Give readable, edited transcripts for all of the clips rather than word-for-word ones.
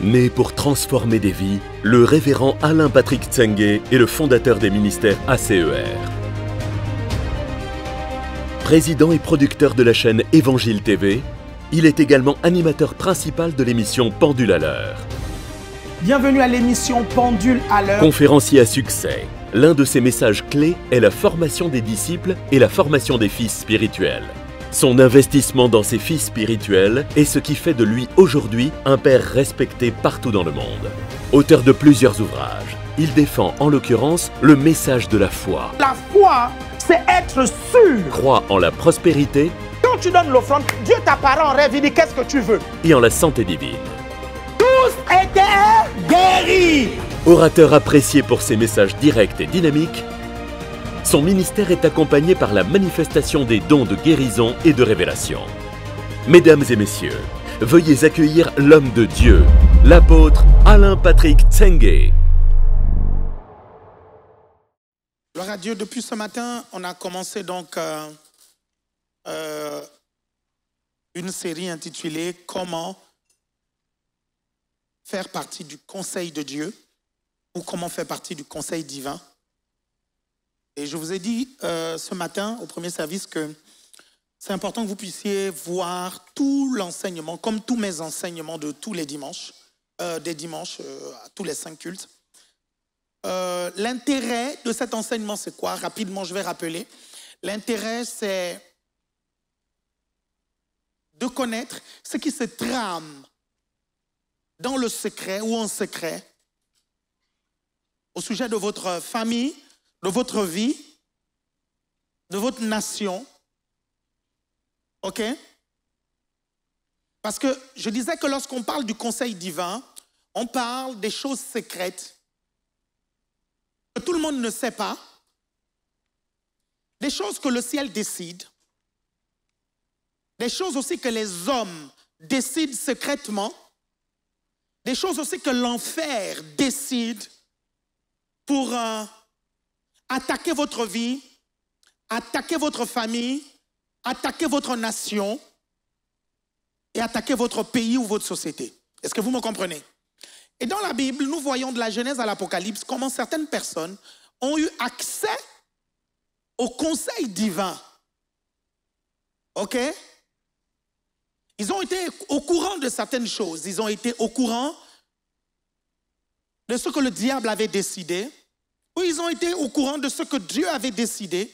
Né pour transformer des vies, le révérend Alain Patrick Tsengue est le fondateur des ministères ACER. Président et producteur de la chaîne Évangile TV, il est également animateur principal de l'émission Pendule à l'heure. Bienvenue à l'émission Pendule à l'heure. Conférencier à succès, l'un de ses messages clés est la formation des disciples et la formation des fils spirituels. Son investissement dans ses fils spirituels est ce qui fait de lui aujourd'hui un père respecté partout dans le monde. Auteur de plusieurs ouvrages, il défend en l'occurrence le message de la foi. La foi, c'est être sûr. Croit en la prospérité. Quand tu donnes l'offrande, Dieu t'apparaît en rêve, il dit qu'est-ce que tu veux. Et en la santé divine. Tous étaient guéris. Orateur apprécié pour ses messages directs et dynamiques, son ministère est accompagné par la manifestation des dons de guérison et de révélation. Mesdames et messieurs, veuillez accueillir l'homme de Dieu, l'apôtre Alain Patrick Tsengue. Gloire à Dieu, depuis ce matin, on a commencé donc une série intitulée « Comment faire partie du conseil de Dieu » ou « Comment faire partie du conseil divin ». Et je vous ai dit ce matin au premier service que c'est important que vous puissiez voir tout l'enseignement, comme tous mes enseignements de tous les dimanches, à tous les 5 cultes. L'intérêt de cet enseignement, c'est quoi? Rapidement, je vais rappeler. L'intérêt, c'est de connaître ce qui se trame dans le secret ou en secret au sujet de votre famille, de votre vie, de votre nation. OK? Parce que je disais que lorsqu'on parle du conseil divin, on parle des choses secrètes que tout le monde ne sait pas, des choses que le ciel décide, des choses aussi que les hommes décident secrètement, des choses aussi que l'enfer décide pour attaquer votre vie, attaquer votre famille, attaquer votre nation et attaquer votre pays ou votre société. Est-ce que vous me comprenez? Et dans la Bible, nous voyons de la Genèse à l'Apocalypse comment certaines personnes ont eu accès au conseil divin. OK? Ils ont été au courant de certaines choses. Ils ont été au courant de ce que le diable avait décidé, ou ils ont été au courant de ce que Dieu avait décidé,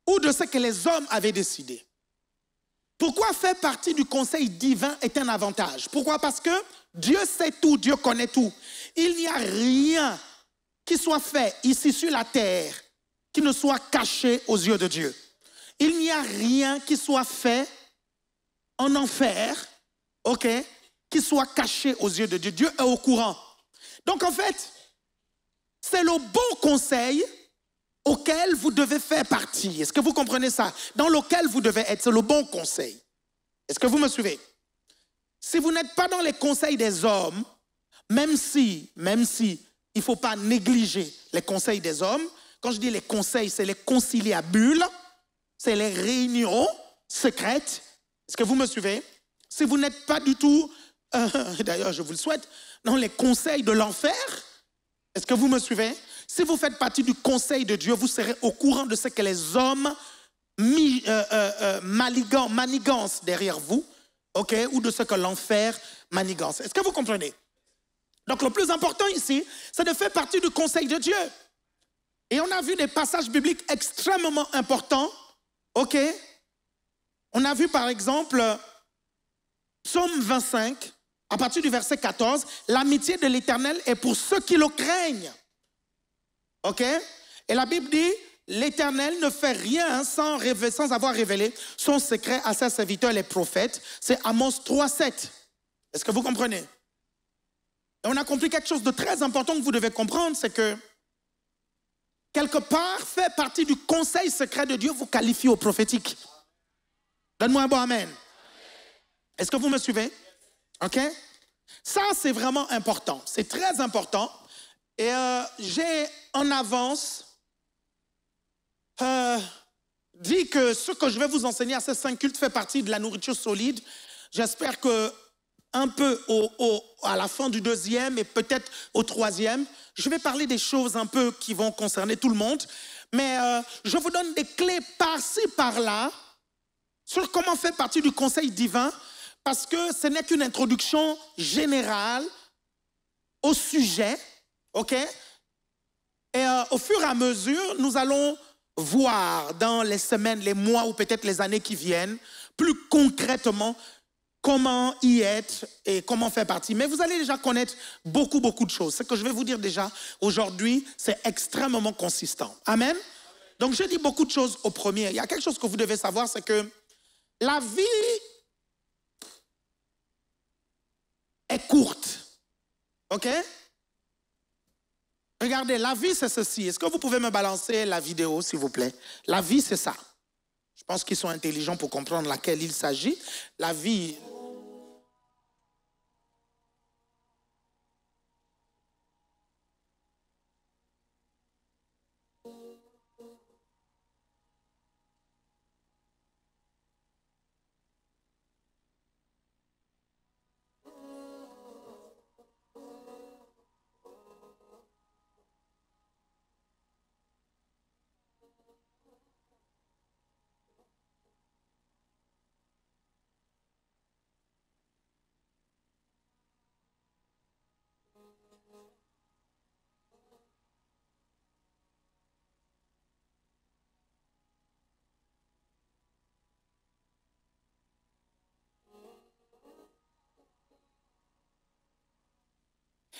ou de ce que les hommes avaient décidé. Pourquoi faire partie du conseil divin est un avantage? Pourquoi? Parce que Dieu sait tout, Dieu connaît tout. Il n'y a rien qui soit fait ici sur la terre qui ne soit caché aux yeux de Dieu. Il n'y a rien qui soit fait en enfer, OK, qui soit caché aux yeux de Dieu. Dieu est au courant. Donc en fait, c'est le bon conseil auquel vous devez faire partie. Est-ce que vous comprenez ça? Dans lequel vous devez être, c'est le bon conseil. Est-ce que vous me suivez? Si vous n'êtes pas dans les conseils des hommes, même si il ne faut pas négliger les conseils des hommes, quand je dis les conseils, c'est les conciliabules, c'est les réunions secrètes. Est-ce que vous me suivez? Si vous n'êtes pas du tout, d'ailleurs je vous le souhaite, dans les conseils de l'enfer, est-ce que vous me suivez? Si vous faites partie du conseil de Dieu, vous serez au courant de ce que les hommes manigancent derrière vous, OK, ou de ce que l'enfer manigance. Est-ce que vous comprenez? Donc le plus important ici, c'est de faire partie du conseil de Dieu. Et on a vu des passages bibliques extrêmement importants, OK? On a vu par exemple Psaume 25, à partir du verset 14, l'amitié de l'Éternel est pour ceux qui le craignent. OK? Et la Bible dit, l'Éternel ne fait rien sans avoir révélé son secret à ses serviteurs, les prophètes. C'est Amos 3:7. Est-ce que vous comprenez? Et on a compris quelque chose de très important que vous devez comprendre, c'est que quelque part, faire partie du conseil secret de Dieu vous qualifie au prophétique. Donne-moi un bon amen. Est-ce que vous me suivez? OK? Ça, c'est vraiment important. C'est très important. Et j'ai en avance dit que ce que je vais vous enseigner à ces 5 cultes fait partie de la nourriture solide. J'espère que un peu à la fin du deuxième et peut-être au troisième. Je vais parler des choses un peu qui vont concerner tout le monde. Mais je vous donne des clés par-ci, par-là sur comment faire partie du conseil divin parce que ce n'est qu'une introduction générale au sujet, ok? Et au fur et à mesure, nous allons voir dans les semaines, les mois ou peut-être les années qui viennent, plus concrètement, comment y être et comment faire partie. Mais vous allez déjà connaître beaucoup de choses. Ce que je vais vous dire déjà aujourd'hui, c'est extrêmement consistant. Amen? Donc je dis beaucoup de choses au premier. Il y a quelque chose que vous devez savoir, c'est que la vie est courte. OK? Regardez, la vie, c'est ceci. Est-ce que vous pouvez me balancer la vidéo, s'il vous plaît? La vie, c'est ça. Je pense qu'ils sont intelligents pour comprendre laquelle il s'agit. La vie...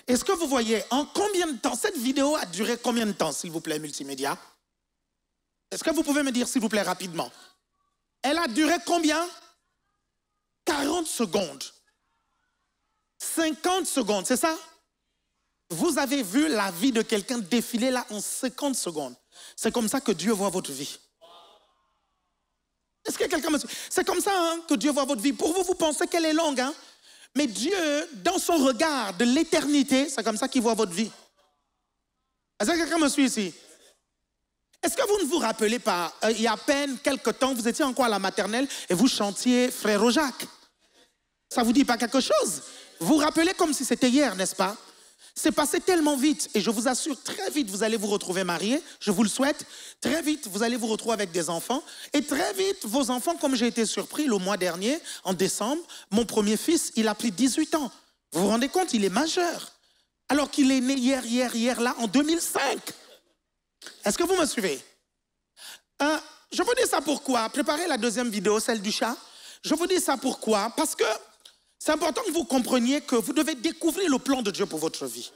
Est-ce que vous voyez en combien de temps, cette vidéo a duré combien de temps, s'il vous plaît, multimédia? Est-ce que vous pouvez me dire, s'il vous plaît, rapidement? Elle a duré combien? 40 secondes. 50 secondes, c'est ça? Vous avez vu la vie de quelqu'un défiler là en 50 secondes. C'est comme ça que Dieu voit votre vie. Est-ce que quelqu'un me suit? C'est comme ça hein, que Dieu voit votre vie. Pour vous, vous pensez qu'elle est longue, hein? Mais Dieu, dans son regard de l'éternité, c'est comme ça qu'il voit votre vie. Est-ce que quelqu'un me suit ici? Est-ce que vous ne vous rappelez pas, il y a à peine quelques temps, vous étiez encore à la maternelle et vous chantiez Frère Jacques? Ça ne vous dit pas quelque chose? Vous vous rappelez comme si c'était hier, n'est-ce pas? C'est passé tellement vite et je vous assure, très vite, vous allez vous retrouver mariés, je vous le souhaite. Très vite, vous allez vous retrouver avec des enfants. Et très vite, vos enfants, comme j'ai été surpris le mois dernier, en décembre, mon premier fils, il a pris 18 ans. Vous vous rendez compte, il est majeur. Alors qu'il est né hier, là, en 2005. Est-ce que vous me suivez? Je vous dis ça pourquoi? Préparez la deuxième vidéo, celle du chat. Je vous dis ça pourquoi? Parce que c'est important que vous compreniez que vous devez découvrir le plan de Dieu pour votre vie.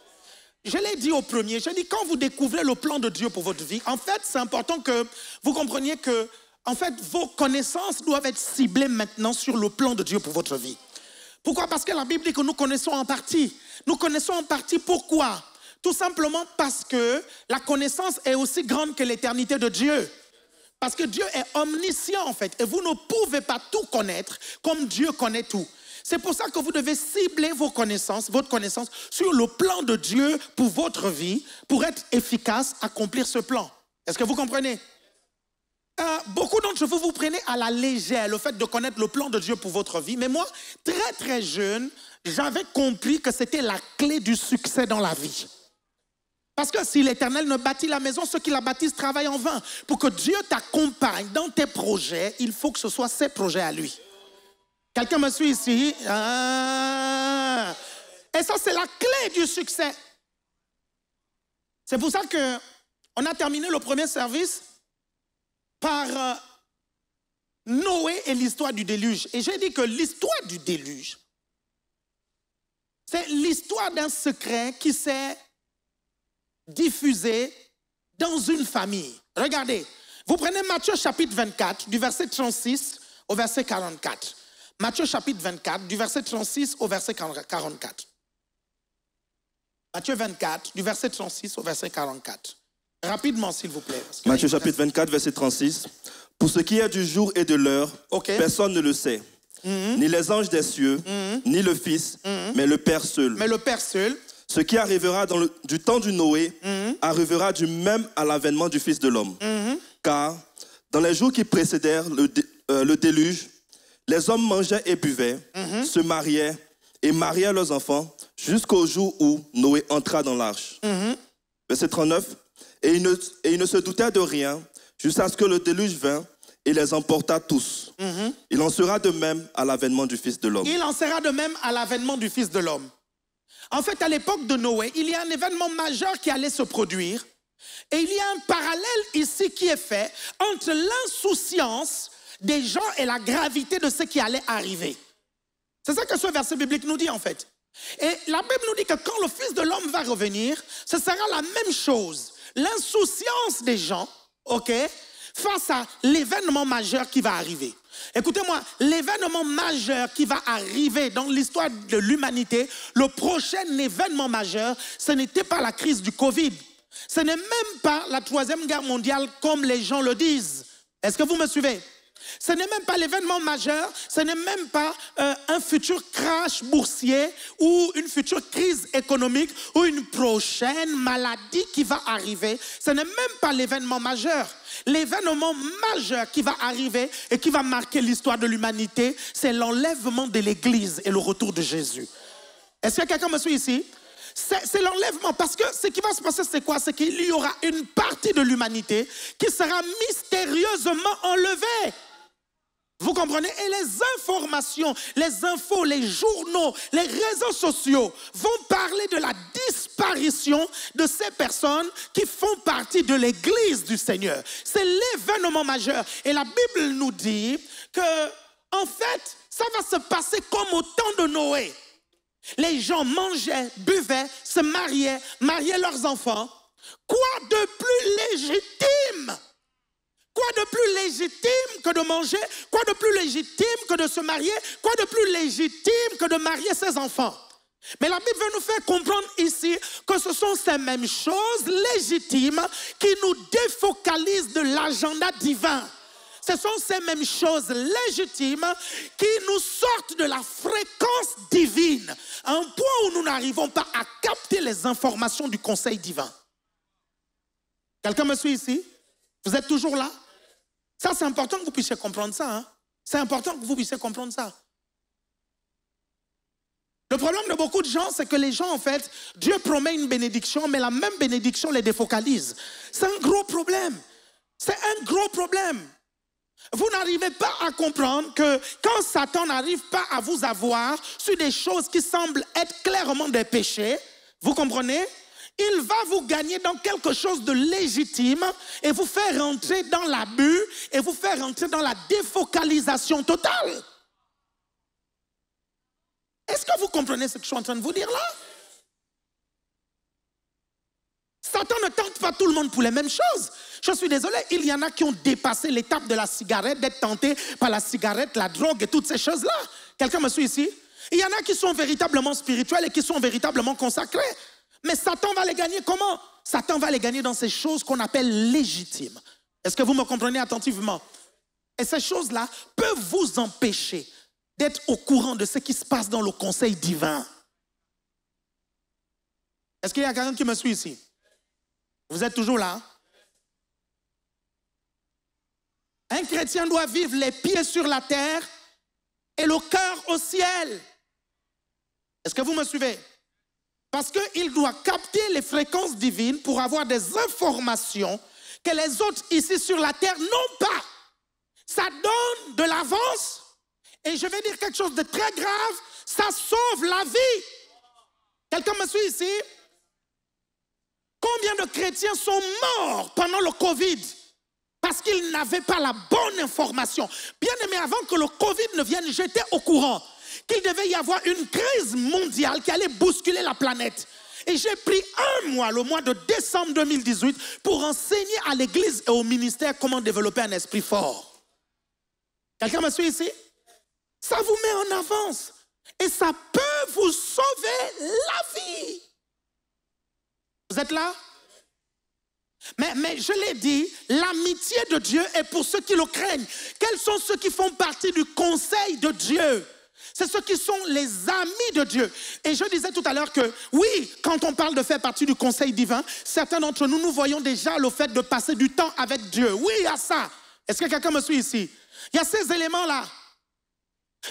Je l'ai dit au premier, j'ai dit quand vous découvrez le plan de Dieu pour votre vie, en fait, c'est important que vous compreniez que, en fait, vos connaissances doivent être ciblées maintenant sur le plan de Dieu pour votre vie. Pourquoi? Parce que la Bible dit que nous connaissons en partie. Nous connaissons en partie pourquoi? Tout simplement parce que la connaissance est aussi grande que l'éternité de Dieu. Parce que Dieu est omniscient en fait. Et vous ne pouvez pas tout connaître comme Dieu connaît tout. C'est pour ça que vous devez cibler vos connaissances, votre connaissance sur le plan de Dieu pour votre vie, pour être efficace, accomplir ce plan. Est-ce que vous comprenez? Beaucoup d'entre vous, vous prenez à la légère le fait de connaître le plan de Dieu pour votre vie. Mais moi, très jeune, j'avais compris que c'était la clé du succès dans la vie. Parce que si l'Éternel ne bâtit la maison, ceux qui la bâtissent travaillent en vain. Pour que Dieu t'accompagne dans tes projets, il faut que ce soit ses projets à lui. Quelqu'un me suit ici? Et ça, c'est la clé du succès. C'est pour ça qu'on a terminé le premier service par Noé et l'histoire du déluge. Et j'ai dit que l'histoire du déluge, c'est l'histoire d'un secret qui s'est diffusé dans une famille. Regardez, vous prenez Matthieu chapitre 24, du verset 36 au verset 44. Matthieu chapitre 24, du verset 36 au verset 44. Matthieu 24, du verset 36 au verset 44. Rapidement, s'il vous plaît. Matthieu chapitre 24, verset 36. Pour ce qui est du jour et de l'heure, personne ne le sait. Ni les anges des cieux, ni le Fils, mais le Père seul. Mais le Père seul. Ce qui arrivera du temps du Noé arrivera du même à l'avènement du Fils de l'homme. Car dans les jours qui précédèrent le déluge, les hommes mangeaient et buvaient, se mariaient et marièrent leurs enfants jusqu'au jour où Noé entra dans l'arche. Verset 39. Et ils ne se doutèrent de rien jusqu'à ce que le déluge vint et les emporta tous. Il en sera de même à l'avènement du Fils de l'homme. Il en sera de même à l'avènement du Fils de l'homme. En fait, à l'époque de Noé, il y a un événement majeur qui allait se produire. Et il y a un parallèle ici qui est fait entre l'insouciance des gens et la gravité de ce qui allait arriver. C'est ça que ce verset biblique nous dit en fait. Et la Bible nous dit que quand le Fils de l'homme va revenir, ce sera la même chose. L'insouciance des gens, ok, face à l'événement majeur qui va arriver. Écoutez-moi, l'événement majeur qui va arriver dans l'histoire de l'humanité, le prochain événement majeur, ce n'était pas la crise du Covid. Ce n'est même pas la Troisième Guerre mondiale comme les gens le disent. Est-ce que vous me suivez? Ce n'est même pas l'événement majeur, ce n'est même pas un futur crash boursier ou une future crise économique ou une prochaine maladie qui va arriver. Ce n'est même pas l'événement majeur. L'événement majeur qui va arriver et qui va marquer l'histoire de l'humanité, c'est l'enlèvement de l'Église et le retour de Jésus. Est-ce que quelqu'un me suit ici? C'est l'enlèvement, parce que ce qui va se passer, c'est quoi? C'est qu'il y aura une partie de l'humanité qui sera mystérieusement enlevée. Vous comprenez? Et les informations, les infos, les journaux, les réseaux sociaux vont parler de la disparition de ces personnes qui font partie de l'Église du Seigneur. C'est l'événement majeur. Et la Bible nous dit que, en fait, ça va se passer comme au temps de Noé. Les gens mangeaient, buvaient, se mariaient, mariaient leurs enfants. Quoi de plus légitime? Quoi de plus légitime que de manger? Quoi de plus légitime que de se marier? Quoi de plus légitime que de marier ses enfants? Mais la Bible veut nous faire comprendre ici que ce sont ces mêmes choses légitimes qui nous défocalisent de l'agenda divin. Ce sont ces mêmes choses légitimes qui nous sortent de la fréquence divine, à un point où nous n'arrivons pas à capter les informations du conseil divin. Quelqu'un me suit ici? Vous êtes toujours là? Ça, c'est important que vous puissiez comprendre ça. Hein? C'est important que vous puissiez comprendre ça. Le problème de beaucoup de gens, c'est que les gens, en fait, Dieu promet une bénédiction, mais la même bénédiction les défocalise. C'est un gros problème. C'est un gros problème. Vous n'arrivez pas à comprendre que quand Satan n'arrive pas à vous avoir sur des choses qui semblent être clairement des péchés, vous comprenez? Il va vous gagner dans quelque chose de légitime et vous faire rentrer dans l'abus et vous faire rentrer dans la défocalisation totale. Est-ce que vous comprenez ce que je suis en train de vous dire là? Satan ne tente pas tout le monde pour les mêmes choses. Je suis désolé, il y en a qui ont dépassé l'étape de la cigarette, d'être tentés par la cigarette, la drogue et toutes ces choses-là. Quelqu'un me suit ici? Il y en a qui sont véritablement spirituels et qui sont véritablement consacrés. Mais Satan va les gagner comment? Satan va les gagner dans ces choses qu'on appelle légitimes. Est-ce que vous me comprenez attentivement? Et ces choses-là peuvent vous empêcher d'être au courant de ce qui se passe dans le conseil divin. Est-ce qu'il y a quelqu'un qui me suit ici? Vous êtes toujours là? Un chrétien doit vivre les pieds sur la terre et le cœur au ciel. Est-ce que vous me suivez? Parce qu'il doit capter les fréquences divines pour avoir des informations que les autres ici sur la terre n'ont pas. Ça donne de l'avance. Et je vais dire quelque chose de très grave, ça sauve la vie. Quelqu'un me suit ici? Combien de chrétiens sont morts pendant le Covid parce qu'ils n'avaient pas la bonne information? Bien aimé, avant que le Covid ne vienne, j'étais au courant qu'il devait y avoir une crise mondiale qui allait bousculer la planète. Et j'ai pris un mois, le mois de décembre 2018, pour enseigner à l'église et au ministère comment développer un esprit fort. Quelqu'un me suit ici? Ça vous met en avance. Et ça peut vous sauver la vie. Vous êtes là? Mais je l'ai dit, l'amitié de Dieu est pour ceux qui le craignent. Quels sont ceux qui font partie du conseil de Dieu? C'est ceux qui sont les amis de Dieu. Et je disais tout à l'heure que, oui, quand on parle de faire partie du conseil divin, certains d'entre nous, nous voyons déjà le fait de passer du temps avec Dieu. Oui, il y a ça. Est-ce que quelqu'un me suit ici? Il y a ces éléments-là.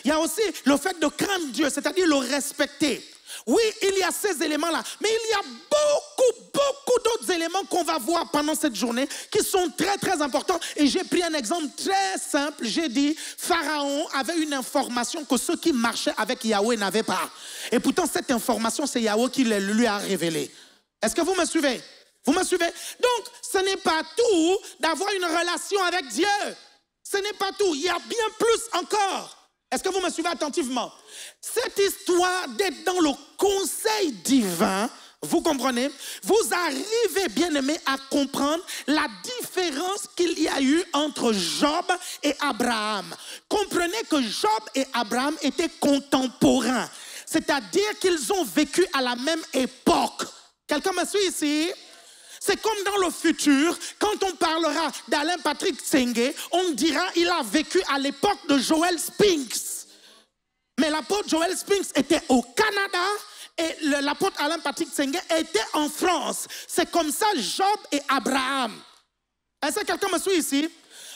Il y a aussi le fait de craindre Dieu, c'est-à-dire le respecter. Oui, il y a ces éléments-là, mais il y a beaucoup d'autres éléments qu'on va voir pendant cette journée qui sont très, très importants. Et j'ai pris un exemple très simple. J'ai dit, Pharaon avait une information que ceux qui marchaient avec Yahweh n'avaient pas. Et pourtant, cette information, c'est Yahweh qui lui a révélée. Est-ce que vous me suivez? Vous me suivez? Donc, ce n'est pas tout d'avoir une relation avec Dieu. Ce n'est pas tout. Il y a bien plus encore. Est-ce que vous me suivez attentivement? Cette histoire d'être dans le conseil divin, vous comprenez? Vous arrivez, bien-aimés, à comprendre la différence qu'il y a eu entre Job et Abraham. Comprenez que Job et Abraham étaient contemporains. C'est-à-dire qu'ils ont vécu à la même époque. Quelqu'un me suit ici? C'est comme dans le futur, quand on parlera d'Alain Patrick Tsenge, on dira qu'il a vécu à l'époque de Joel Spinks. Mais l'apôtre Joel Spinks était au Canada et l'apôtre Alain Patrick Tsenge était en France. C'est comme ça Job et Abraham. Est-ce que quelqu'un me suit ici?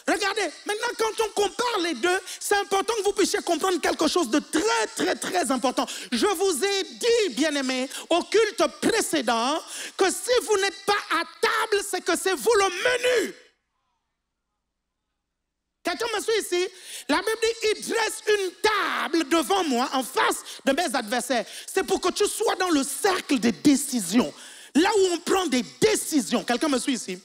Regardez, maintenant quand on compare les deux, c'est important que vous puissiez comprendre quelque chose de très, très, très important. Je vous ai dit, bien-aimés, au culte précédent, que si vous n'êtes pas à table, c'est que c'est vous le menu. Quelqu'un me suit ici? La Bible dit, il dresse une table devant moi, en face de mes adversaires. C'est pour que tu sois dans le cercle des décisions. Là où on prend des décisions. Quelqu'un me suit ici?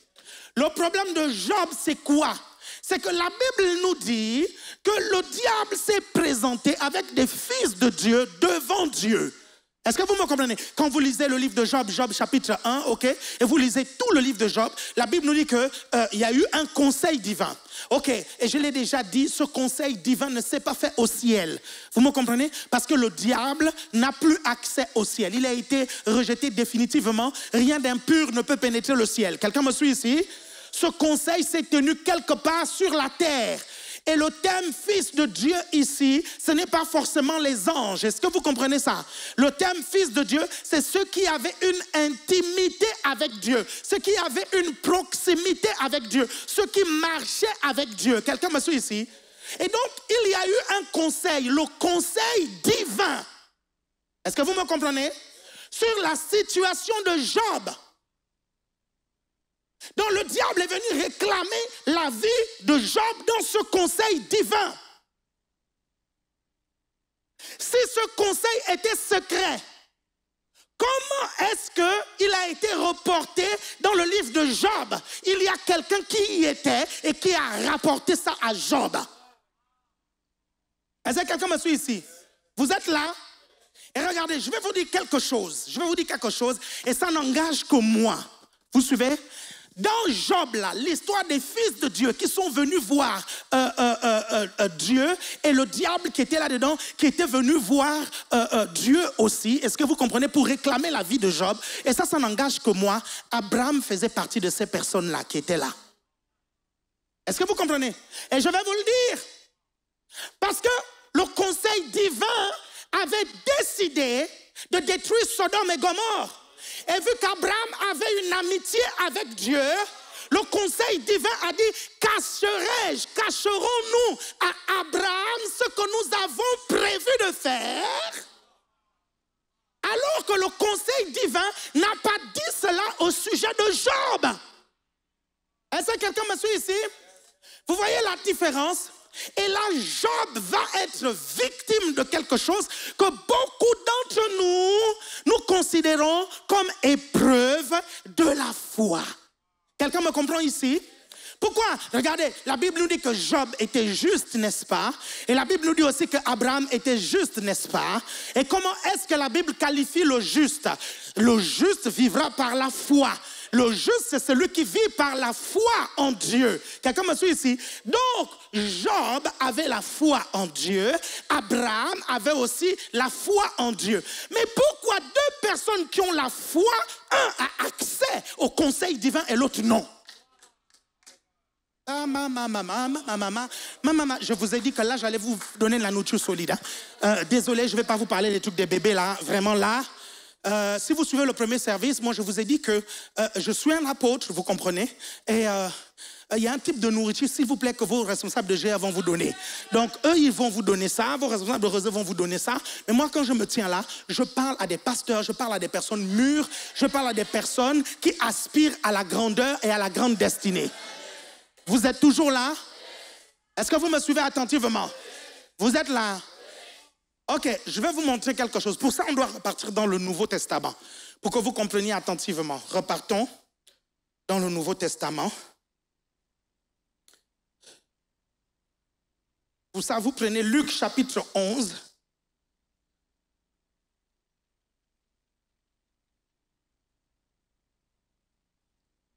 Le problème de Job, c'est quoi? C'est que la Bible nous dit que le diable s'est présenté avec des fils de Dieu devant Dieu. Est-ce que vous me comprenez? Quand vous lisez le livre de Job, Job chapitre 1, ok, et vous lisez tout le livre de Job, la Bible nous dit qu'il y a eu un conseil divin. Ok, et je l'ai déjà dit, ce conseil divin ne s'est pas fait au ciel. Vous me comprenez? Parce que le diable n'a plus accès au ciel. Il a été rejeté définitivement. Rien d'impur ne peut pénétrer le ciel. Quelqu'un me suit ici? Ce conseil s'est tenu quelque part sur la terre. Et le thème fils de Dieu ici, ce n'est pas forcément les anges. Est-ce que vous comprenez ça? Le thème fils de Dieu, c'est ceux qui avaient une intimité avec Dieu, ceux qui avaient une proximité avec Dieu, ceux qui marchaient avec Dieu. Quelqu'un me suit ici? Et donc, il y a eu un conseil, le conseil divin. Est-ce que vous me comprenez? Sur la situation de Job. Donc le diable est venu réclamer la vie de Job dans ce conseil divin. Si ce conseil était secret, comment est-ce qu'il a été reporté dans le livre de Job? Il y a quelqu'un qui y était et qui a rapporté ça à Job. Est-ce que quelqu'un me suit ici? Vous êtes là? Et regardez, je vais vous dire quelque chose. Et ça n'engage que moi. Vous suivez? Dans Job, là, l'histoire des fils de Dieu qui sont venus voir Dieu et le diable qui était là-dedans, qui était venu voir Dieu aussi. Est-ce que vous comprenez? Pour réclamer la vie de Job. Et ça n'engage que moi. Abraham faisait partie de ces personnes-là qui étaient là. Est-ce que vous comprenez? Et je vais vous le dire. Parce que le conseil divin avait décidé de détruire Sodome et Gomorrhe. Et vu qu'Abraham avait une amitié avec Dieu, le conseil divin a dit, cacherons-nous à Abraham ce que nous avons prévu de faire? Alors que le conseil divin n'a pas dit cela au sujet de Job. Est-ce que quelqu'un me suit ici? Vous voyez la différence? Et là, Job va être victime de quelque chose que beaucoup d'entre nous considérons comme épreuve de la foi. Quelqu'un me comprend ici? Pourquoi? Regardez, la Bible nous dit que Job était juste, n'est-ce pas? Et la Bible nous dit aussi qu'Abraham était juste, n'est-ce pas? Et comment est-ce que la Bible qualifie le juste? Le juste vivra par la foi. Le juste, c'est celui qui vit par la foi en Dieu. Quelqu'un me suit ici? Donc, Job avait la foi en Dieu. Abraham avait aussi la foi en Dieu. Mais pourquoi deux personnes qui ont la foi, un a accès au conseil divin et l'autre non? Je vous ai dit que là, j'allais vous donner la nourriture solide. Désolé, je ne vais pas vous parler des trucs des bébés là, vraiment là. Si vous suivez le premier service, moi je vous ai dit que je suis un apôtre, vous comprenez, et il y a un type de nourriture, s'il vous plaît, que vos responsables de GR vont vous donner. Donc, eux, ils vont vous donner ça, vos responsables de réseau vont vous donner ça. Mais moi, quand je me tiens là, je parle à des pasteurs, je parle à des personnes mûres, je parle à des personnes qui aspirent à la grandeur et à la grande destinée. Vous êtes toujours là? Est-ce que vous me suivez attentivement? Vous êtes là? Ok, je vais vous montrer quelque chose. Pour ça, on doit repartir dans le Nouveau Testament. Pour que vous compreniez attentivement. Repartons dans le Nouveau Testament. Pour ça, vous prenez Luc chapitre 11.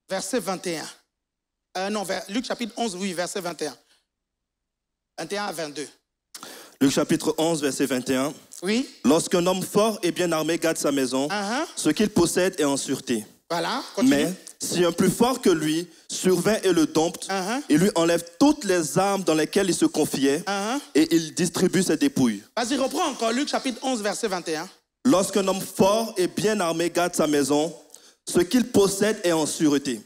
Verset 21. Luc chapitre 11, oui, verset 21. 21 à 22. Luc chapitre 11, verset 21. Oui. Lorsqu'un homme fort et bien armé garde sa maison, ce qu'il possède est en sûreté. Voilà, continue. Mais si un plus fort que lui survint et le dompte, il lui enlève toutes les armes dans lesquelles il se confiait et il distribue ses dépouilles. Vas-y, reprends encore Luc chapitre 11, verset 21. Lorsqu'un homme fort et bien armé garde sa maison, ce qu'il possède est en sûreté.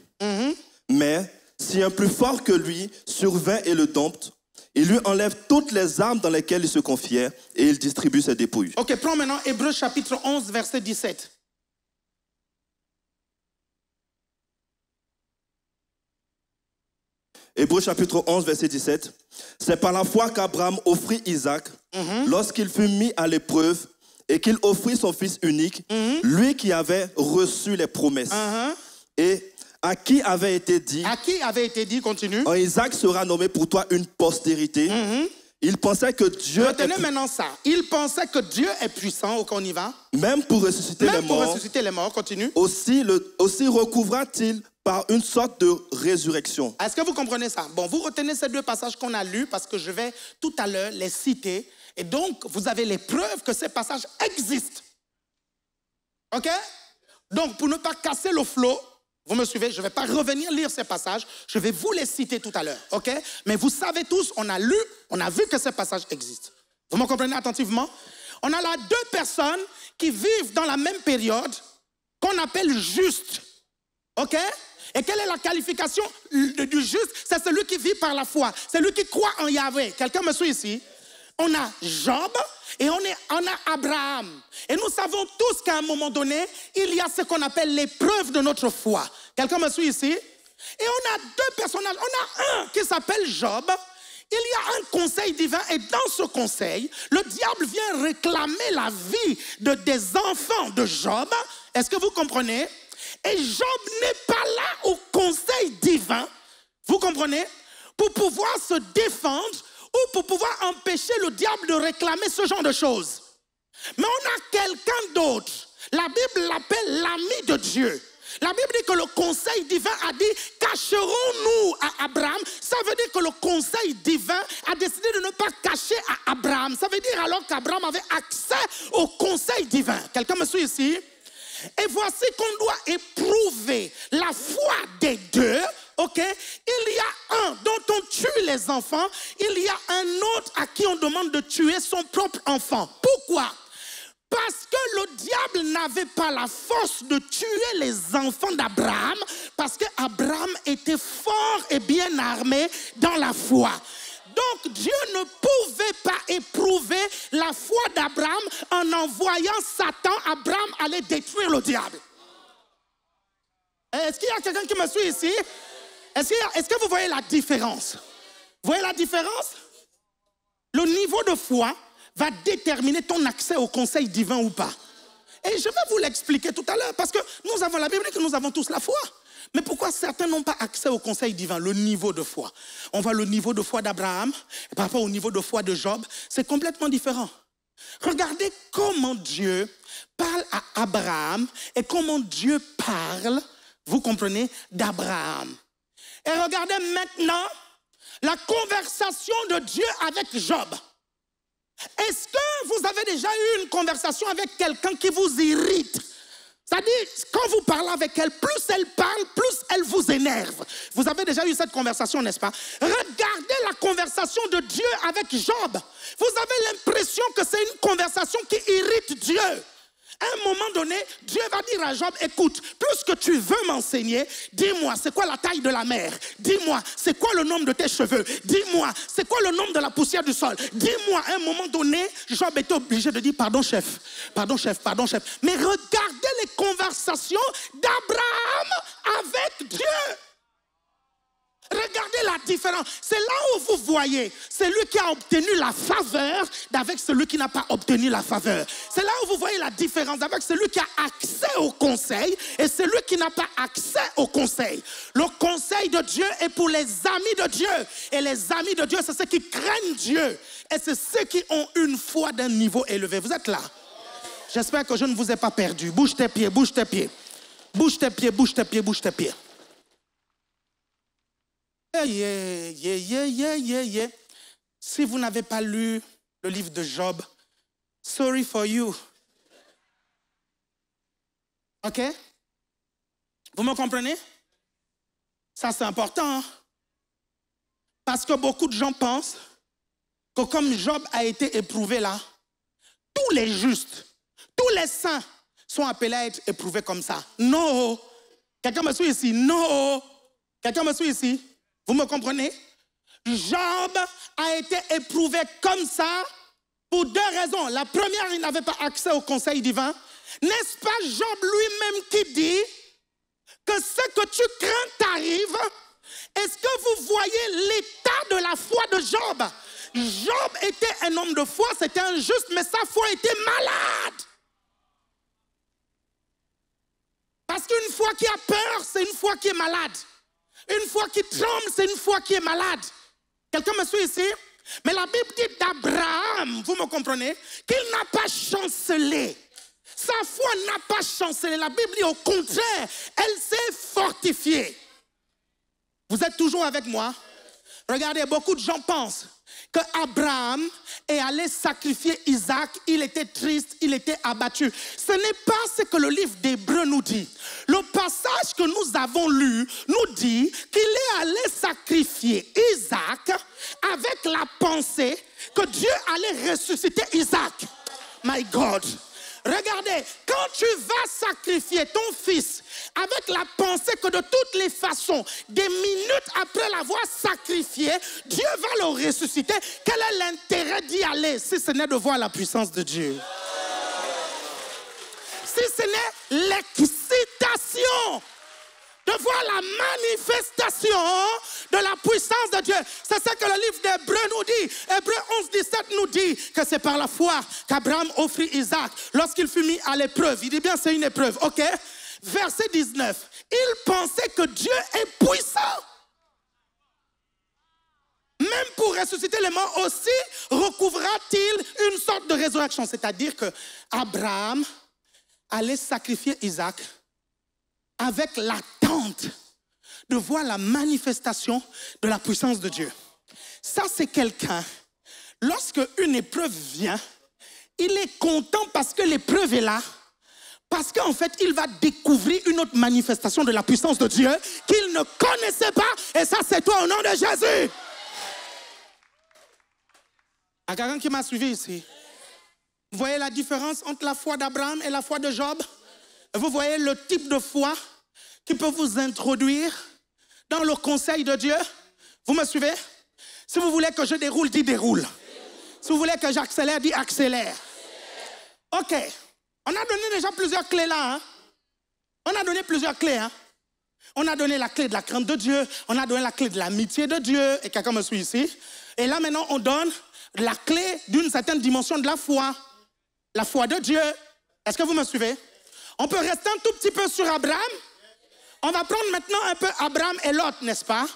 Mais si un plus fort que lui survint et le dompte, il lui enlève toutes les armes dans lesquelles il se confiait et il distribue ses dépouilles. Ok, prends maintenant Hébreux chapitre 11, verset 17. Hébreux chapitre 11, verset 17. C'est par la foi qu'Abraham offrit Isaac lorsqu'il fut mis à l'épreuve et qu'il offrit son fils unique, lui qui avait reçu les promesses. Et à qui avait été dit... À qui avait été dit, continue. Isaac sera nommé pour toi une postérité. Il pensait que Dieu... Retenez maintenant ça. Il pensait que Dieu est puissant, on y va. Même pour ressusciter les morts. Même pour ressusciter les morts, continue. Aussi recouvra-t-il par une sorte de résurrection. Est-ce que vous comprenez ça? Bon, vous retenez ces deux passages qu'on a lus parce que je vais tout à l'heure les citer. Et donc, vous avez les preuves que ces passages existent. OK? Donc, pour ne pas casser le flot, vous me suivez? Je ne vais pas revenir lire ces passages. Je vais vous les citer tout à l'heure. OK? Mais vous savez tous, on a lu, on a vu que ces passages existent. Vous me comprenez attentivement? On a là deux personnes qui vivent dans la même période qu'on appelle juste. OK? Et quelle est la qualification du juste? C'est celui qui vit par la foi. C'est celui qui croit en Yahvé. Quelqu'un me suit ici? On a Job et on a Abraham. Et nous savons tous qu'à un moment donné, il y a ce qu'on appelle l'épreuve de notre foi. Quelqu'un me suit ici? Et on a deux personnages. On a un qui s'appelle Job. Il y a un conseil divin et dans ce conseil, le diable vient réclamer la vie des enfants de Job. Est-ce que vous comprenez? Et Job n'est pas là au conseil divin, vous comprenez, pour pouvoir se défendre ou pour pouvoir empêcher le diable de réclamer ce genre de choses. Mais on a quelqu'un d'autre. La Bible l'appelle l'ami de Dieu. La Bible dit que le conseil divin a dit « Cacherons-nous à Abraham ?» Ça veut dire que le conseil divin a décidé de ne pas cacher à Abraham. Ça veut dire alors qu'Abraham avait accès au conseil divin. Quelqu'un me suit ici? Et voici qu'on doit éprouver la foi des deux. Ok? Il y a un dont on tue les enfants. Il y a un autre à qui on demande de tuer son propre enfant. Pourquoi? Parce que le diable n'avait pas la force de tuer les enfants d'Abraham, parce qu'Abraham était fort et bien armé dans la foi. Donc Dieu ne pouvait pas éprouver la foi d'Abraham en envoyant Satan. Abraham allait détruire le diable. Est-ce qu'il y a quelqu'un qui me suit ici? Est-ce que vous voyez la différence? Vous voyez la différence? Le niveau de foi va déterminer ton accès au conseil divin ou pas. Et je vais vous l'expliquer tout à l'heure, parce que nous avons la Bible dit que nous avons tous la foi. Mais pourquoi certains n'ont pas accès au conseil divin? Le niveau de foi. On voit le niveau de foi d'Abraham, et par rapport au niveau de foi de Job, c'est complètement différent. Regardez comment Dieu parle à Abraham et comment Dieu parle, vous comprenez, d'Abraham. Et regardez maintenant la conversation de Dieu avec Job. Est-ce que vous avez déjà eu une conversation avec quelqu'un qui vous irrite? C'est-à-dire, quand vous parlez avec elle, plus elle parle, plus elle vous énerve. Vous avez déjà eu cette conversation, n'est-ce pas? Regardez la conversation de Dieu avec Job. Vous avez l'impression que c'est une conversation qui irrite Dieu. À un moment donné, Dieu va dire à Job, écoute, plus que tu veux m'enseigner, dis-moi, c'est quoi la taille de la mer? Dis-moi, c'est quoi le nombre de tes cheveux? Dis-moi, c'est quoi le nombre de la poussière du sol? Dis-moi, à un moment donné, Job était obligé de dire, pardon chef, pardon chef, pardon chef. Mais regardez les conversations d'Abraham avec Dieu. Regardez la différence. C'est là où vous voyez celui qui a obtenu la faveur d'avec celui qui n'a pas obtenu la faveur. C'est là où vous voyez la différence avec celui qui a accès au conseil et celui qui n'a pas accès au conseil. Le conseil de Dieu est pour les amis de Dieu. Et les amis de Dieu, c'est ceux qui craignent Dieu. Et c'est ceux qui ont une foi d'un niveau élevé. Vous êtes là? J'espère que je ne vous ai pas perdu. Bouge tes pieds, bouge tes pieds. Bouge tes pieds, bouge tes pieds, bouge tes pieds. Si vous n'avez pas lu le livre de Job, sorry for you. OK? Vous me comprenez? Ça, c'est important. Hein? Parce que beaucoup de gens pensent que comme Job a été éprouvé là, tous les justes, tous les saints sont appelés à être éprouvés comme ça. Non. Quelqu'un me suit ici? Non. Quelqu'un me suit ici? Vous me comprenez? Job a été éprouvé comme ça pour deux raisons. La première, il n'avait pas accès au conseil divin. N'est-ce pas Job lui-même qui dit que ce que tu crains t'arrive? Est-ce que vous voyez l'état de la foi de Job? Job était un homme de foi, c'était un juste, mais sa foi était malade. Parce qu'une foi qui a peur, c'est une foi qui est malade. Une foi qui tremble, c'est une foi qui est malade. Quelqu'un me suit ici? Mais la Bible dit d'Abraham, vous me comprenez, qu'il n'a pas chancelé. Sa foi n'a pas chancelé. La Bible dit au contraire, elle s'est fortifiée. Vous êtes toujours avec moi? Regardez, beaucoup de gens pensent qu'Abraham est allé sacrifier Isaac, il était triste, il était abattu. Ce n'est pas ce que le livre d'Hébreux nous dit. Le passage que nous avons lu nous dit qu'il est allé sacrifier Isaac avec la pensée que Dieu allait ressusciter Isaac. My God. Regardez, quand tu vas sacrifier ton fils avec la pensée que de toutes les façons, des minutes après l'avoir sacrifié, Dieu va le ressusciter, quel est l'intérêt d'y aller si ce n'est de voir la puissance de Dieu? Si ce n'est l'excitation de voir la manifestation de la puissance de Dieu. C'est ce que le livre d'Hébreux nous dit. Hébreux 11, 17 nous dit que c'est par la foi qu'Abraham offrit Isaac lorsqu'il fut mis à l'épreuve. Il dit bien c'est une épreuve, ok? Verset 19. Il pensait que Dieu est puissant. Même pour ressusciter les morts aussi, recouvrira-t-il une sorte de résurrection. C'est-à-dire que Abraham allait sacrifier Isaac avec l'attente de voir la manifestation de la puissance de Dieu. Ça, c'est quelqu'un, lorsque une épreuve vient, il est content parce que l'épreuve est là, parce qu'en fait, il va découvrir une autre manifestation de la puissance de Dieu qu'il ne connaissait pas, et ça, c'est toi au nom de Jésus. Il y a quelqu'un qui m'a suivi ici. Vous voyez la différence entre la foi d'Abraham et la foi de Job? Vous voyez le type de foi qui peut vous introduire dans le conseil de Dieu? Vous me suivez? Si vous voulez que je déroule, dis déroule. Si vous voulez que j'accélère, dis accélère. Ok. On a donné déjà plusieurs clés là. Hein? On a donné plusieurs clés. Hein? On a donné la clé de la crainte de Dieu. On a donné la clé de l'amitié de Dieu. Et quelqu'un me suit ici. Et là maintenant, on donne la clé d'une certaine dimension de la foi. La foi de Dieu. Est-ce que vous me suivez? On peut rester un tout petit peu sur Abraham. On va prendre maintenant un peu Abraham et Lot, n'est-ce pas?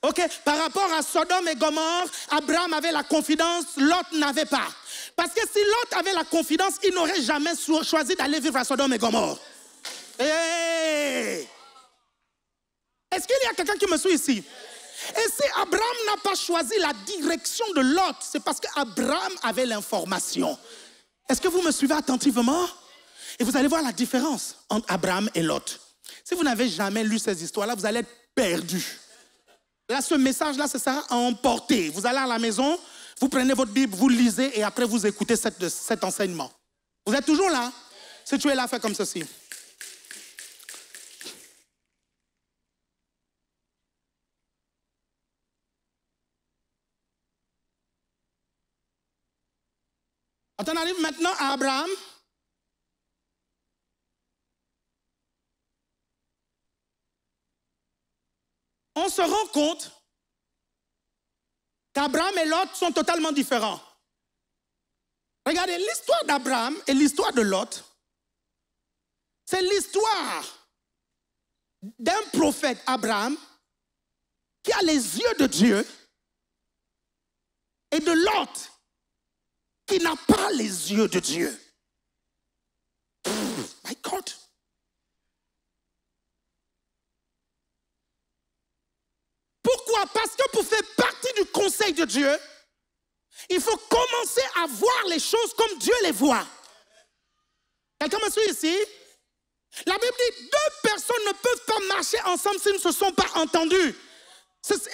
Ok, par rapport à Sodome et Gomorrhe, Abraham avait la confidence, Lot n'avait pas. Parce que si Lot avait la confidence, il n'aurait jamais choisi d'aller vivre à Sodome et Gomorrhe. Hey! Est-ce qu'il y a quelqu'un qui me suit ici? Et si Abraham n'a pas choisi la direction de Lot, c'est parce qu'Abraham avait l'information. Est-ce que vous me suivez attentivement? Et vous allez voir la différence entre Abraham et Lot. Si vous n'avez jamais lu ces histoires-là, vous allez être perdu. Là, ce message-là, ça sera à emporter. Vous allez à la maison, vous prenez votre Bible, vous lisez et après vous écoutez cet enseignement. Vous êtes toujours là? Si tu es là, fais comme ceci. Quand on arrive maintenant à Abraham, on se rend compte qu'Abraham et Lot sont totalement différents. Regardez, l'histoire d'Abraham et l'histoire de Lot, c'est l'histoire d'un prophète, Abraham, qui a les yeux de Dieu, et de Lot, qui n'a pas les yeux de Dieu. My God. Pourquoi? Parce que pour faire partie du conseil de Dieu, il faut commencer à voir les choses comme Dieu les voit. Quelqu'un me suit ici? La Bible dit, deux personnes ne peuvent pas marcher ensemble s'ils ne se sont pas entendus.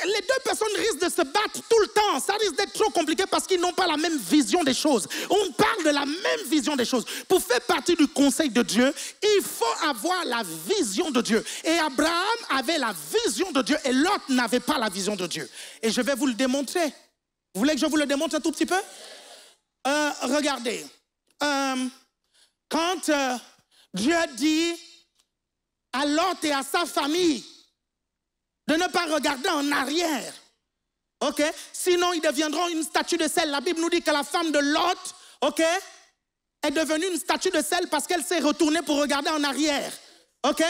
Les deux personnes risquent de se battre tout le temps. Ça risque d'être trop compliqué parce qu'ils n'ont pas la même vision des choses. On parle de la même vision des choses. Pour faire partie du conseil de Dieu, il faut avoir la vision de Dieu. Et Abraham avait la vision de Dieu et Lot n'avait pas la vision de Dieu. Et je vais vous le démontrer. Vous voulez que je vous le démontre un tout petit peu? Regardez. Quand Dieu dit à Lot et à sa famille de ne pas regarder en arrière, ok? Sinon, ils deviendront une statue de sel. La Bible nous dit que la femme de Lot, ok, est devenue une statue de sel parce qu'elle s'est retournée pour regarder en arrière, ok?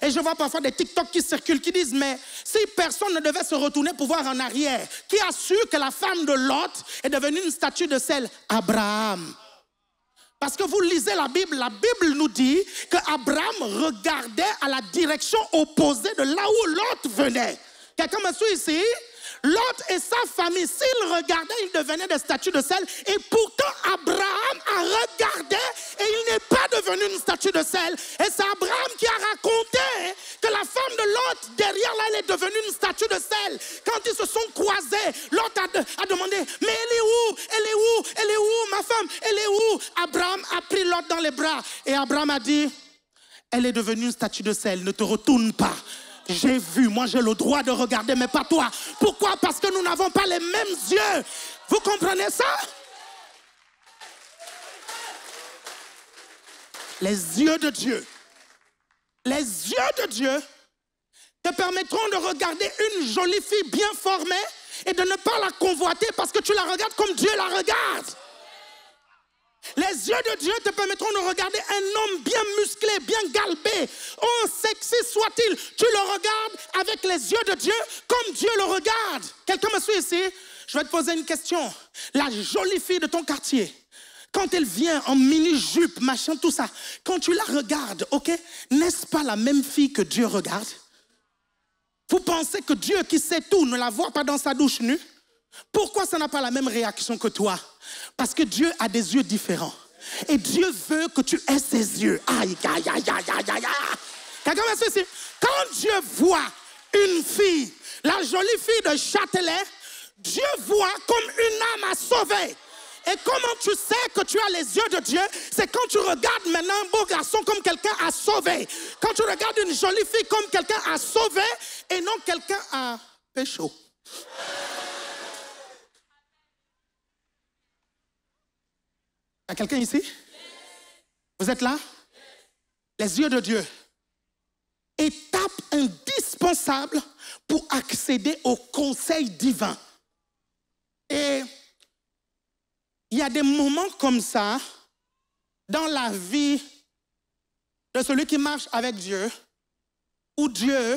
Et je vois parfois des TikTok qui circulent, qui disent, mais si personne ne devait se retourner pour voir en arrière, qui a su que la femme de Lot est devenue une statue de sel? Abraham. Parce que vous lisez la Bible nous dit qu'Abraham regardait à la direction opposée de là où Lot venait. Quelqu'un me suit ici? Lot et sa famille, s'ils regardaient, ils devenaient des statues de sel. Et pourtant, Abraham a regardé et il n'est pas devenu une statue de sel. Et c'est Abraham qui a raconté que la femme de Lot, derrière là, elle est devenue une statue de sel. Quand ils se sont croisés, Lot a demandé, mais elle est où? Elle est où? Elle est où, ma femme? Elle est où? Abraham a pris Lot dans les bras. Et Abraham a dit, elle est devenue une statue de sel, ne te retourne pas. J'ai vu, moi j'ai le droit de regarder, mais pas toi. Pourquoi? Parce que nous n'avons pas les mêmes yeux. Vous comprenez ça? Les yeux de Dieu. Les yeux de Dieu te permettront de regarder une jolie fille bien formée et de ne pas la convoiter parce que tu la regardes comme Dieu la regarde. Les yeux de Dieu te permettront de regarder un homme bien musclé, bien galbé. Oh, sexy soit-il, tu le regardes avec les yeux de Dieu comme Dieu le regarde. Quelqu'un me suit ici? Je vais te poser une question. La jolie fille de ton quartier, quand elle vient en mini-jupe, machin, tout ça, quand tu la regardes, ok, n'est-ce pas la même fille que Dieu regarde? Vous pensez que Dieu qui sait tout ne la voit pas dans sa douche nue? Pourquoi ça n'a pas la même réaction que toi? Parce que Dieu a des yeux différents. Et Dieu veut que tu aies ses yeux. Aïe, aïe, aïe, aïe, aïe, aïe. Quelqu'un m'a fait ici? Quand Dieu voit une fille, la jolie fille de Châtelet, Dieu voit comme une âme à sauver. Et comment tu sais que tu as les yeux de Dieu? C'est quand tu regardes maintenant un beau garçon comme quelqu'un à sauver. Quand tu regardes une jolie fille comme quelqu'un à sauver et non quelqu'un à pécho. Il y a quelqu'un ici? Vous êtes là? Les yeux de Dieu. Étape indispensable pour accéder au conseil divin. Et il y a des moments comme ça dans la vie de celui qui marche avec Dieu où Dieu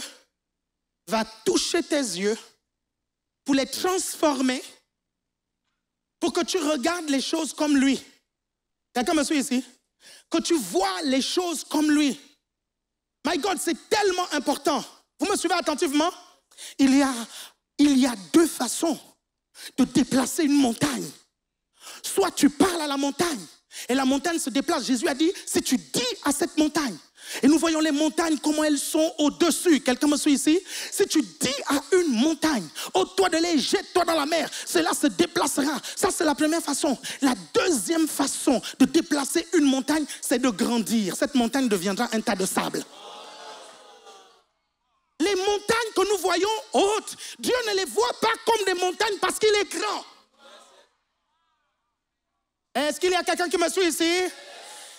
va toucher tes yeux pour les transformer pour que tu regardes les choses comme lui. Quelqu'un me suit ici? Que tu vois les choses comme lui. My God, c'est tellement important. Vous me suivez attentivement? Il y a deux façons de déplacer une montagne. Soit tu parles à la montagne et la montagne se déplace. Jésus a dit, si tu dis à cette montagne, Et nous voyons les montagnes, comment elles sont au-dessus. Quelqu'un me suit ici? Si tu dis à une montagne, ôte-toi de là, jette-toi dans la mer, cela se déplacera. Ça, c'est la première façon. La deuxième façon de déplacer une montagne, c'est de grandir. Cette montagne deviendra un tas de sable. Les montagnes que nous voyons hautes, Dieu ne les voit pas comme des montagnes parce qu'il est grand. Est-ce qu'il y a quelqu'un qui me suit ici?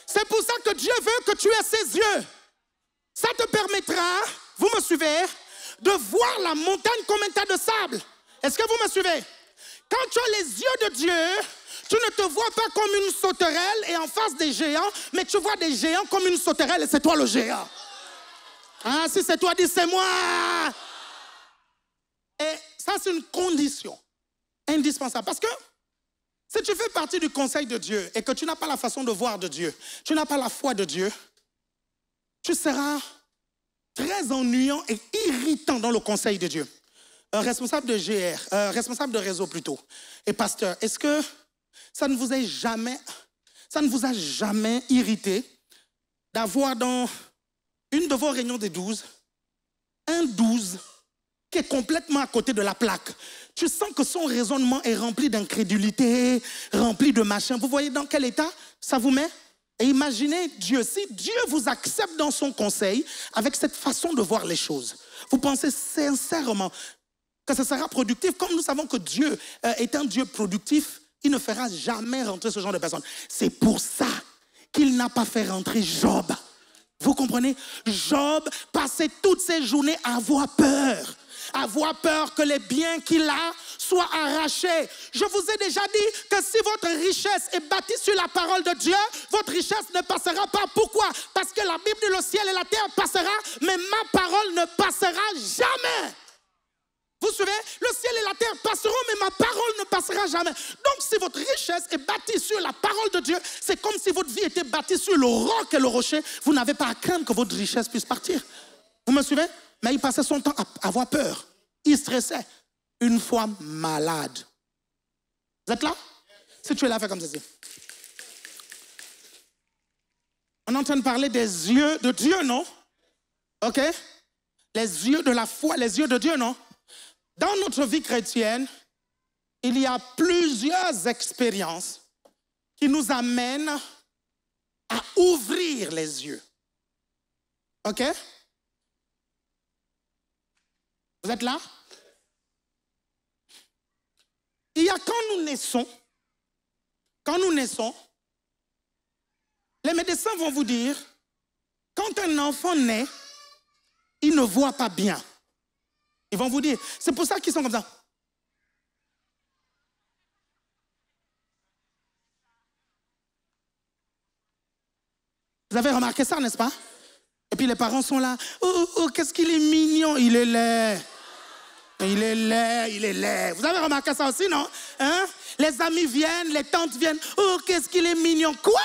C'est pour ça que Dieu veut que tu aies ses yeux. Ça te permettra, vous me suivez, de voir la montagne comme un tas de sable. Est-ce que vous me suivez? Quand tu as les yeux de Dieu, tu ne te vois pas comme une sauterelle et en face des géants, mais tu vois des géants comme une sauterelle et c'est toi le géant. Ah, si c'est toi, dis c'est moi. Et ça, c'est une condition indispensable. Parce que si tu fais partie du conseil de Dieu et que tu n'as pas la façon de voir de Dieu, tu n'as pas la foi de Dieu, tu seras très ennuyant et irritant dans le conseil de Dieu. Responsable de GR, responsable de réseau plutôt, et pasteur, est-ce que ça ne vous a jamais irrité d'avoir dans une de vos réunions des 12, un 12 qui est complètement à côté de la plaque? Tu sens que son raisonnement est rempli d'incrédulité, rempli de machin. Vous voyez dans quel état ça vous met? Et imaginez Dieu, si Dieu vous accepte dans son conseil avec cette façon de voir les choses, vous pensez sincèrement que ce sera productif? Comme nous savons que Dieu est un Dieu productif, il ne fera jamais rentrer ce genre de personnes. C'est pour ça qu'il n'a pas fait rentrer Job. Vous comprenez? Job passait toutes ses journées à avoir peur. Avoir peur que les biens qu'il a soient arrachés. Je vous ai déjà dit que si votre richesse est bâtie sur la parole de Dieu, votre richesse ne passera pas. Pourquoi? Parce que la Bible dit le ciel et la terre passera, mais ma parole ne passera jamais. Vous suivez? Le ciel et la terre passeront, mais ma parole ne passera jamais. Donc si votre richesse est bâtie sur la parole de Dieu, c'est comme si votre vie était bâtie sur le roc et le rocher. Vous n'avez pas à craindre que votre richesse puisse partir. Vous me suivez? Mais il passait son temps à avoir peur. Il stressait. Une fois malade. Vous êtes là? Si tu es là, fais comme ceci. On est en train de parler des yeux de Dieu, non? OK? Les yeux de la foi, les yeux de Dieu, non? Dans notre vie chrétienne, il y a plusieurs expériences qui nous amènent à ouvrir les yeux. OK? Vous êtes là? Il y a quand nous naissons, les médecins vont vous dire, quand un enfant naît, il ne voit pas bien. Ils vont vous dire, c'est pour ça qu'ils sont comme ça. Vous avez remarqué ça, n'est-ce pas? Et puis les parents sont là, oh, qu'est-ce qu'il est mignon, il est laid. Il est laid, il est laid. Vous avez remarqué ça aussi, non? Hein? Les amis viennent, les tantes viennent, oh, qu'est-ce qu'il est mignon. Quoi?